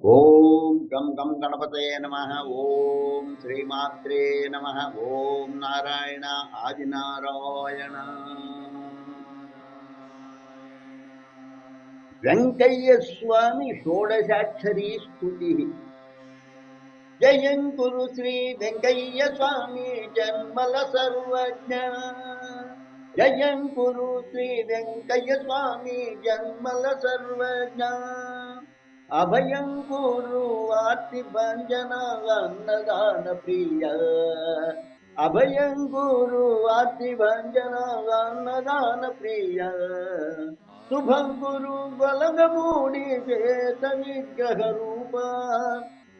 ఓం గం గం గణపతయే నమః. ఓం శ్రీమాత్రే నమః. ఓం నారాయణ ఆదినారాయణ. వెంకయ్య స్వామి షోడశాక్షరీ స్తుతి. జయం కురు శ్రీ వెంకయ్య స్వామి జన్మల సర్వజ్ఞ. జయం కురు శ్రీ వెంకయ్య స్వామి జన్మల సర్వజ్ఞ. అభయం కురు ఆర్తి భంజన అన్నదాన ప్రియ. అభయం కురు ఆర్తి భంజన అన్నదాన ప్రియ. శుభం కురు బలగమూడి చేత విగ్రహ రూప.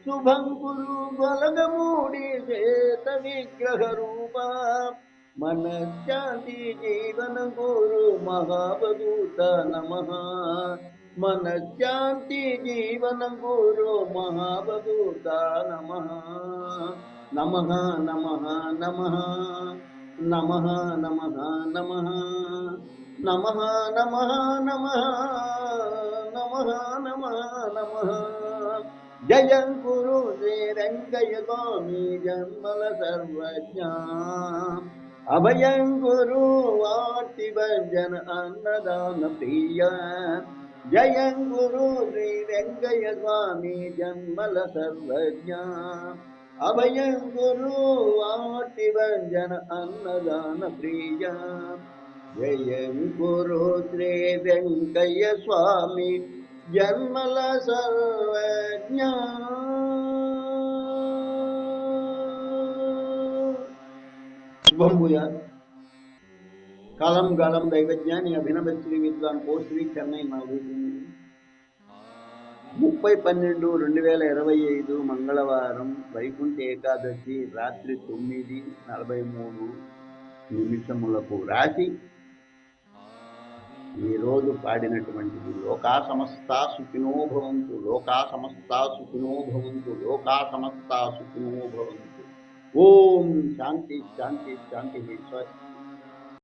శుభం కురు బలగమూడి చేత విగ్రహ రూప. మనశ్శాంతి జీవన గురు మహాభూత నమః. మనశ్శాంతి జీవన గురు మహాభూత నమః. నమః నమః నమః నమః నమః నమః నమః నమః నమః నమః నమః నమః. జయం కురు శ్రీ వెంకయ్య స్వామి జన్మల సర్వజ్ఞ. అభయం కురు ఆర్తి భంజన అన్నదాన ప్రియ. జయం గురు శ్రీ వెంకయ్య స్వామి జన్మల సర్వజ్ఞ. అభయం గురు ఆర్తి భంజన అన్నదాన ప్రియ. జయం గురు శ్రీ వెంకయ్య స్వామి జన్మల సర్వజ్ఞ. శుభం భూయాత్. కాలం గాలం దైవజ్ఞాని అభినవ శ్రీ విద్వాన్ కో శ్రీ చెన్నై 30/12/2025 మంగళవారం వైకుంఠ ఏకాదశి రాత్రి 9:43 రాసి ఈరోజు పాడినటువంటిది లోకా సమస్తా సుఖినో భవంతు. లోకా సమస్తా సుఖినో భవంతు. లోకా సమస్తా సుఖినో భవంతు. ఓం శాంతి శాంతి శాంతి. స్వస్తి.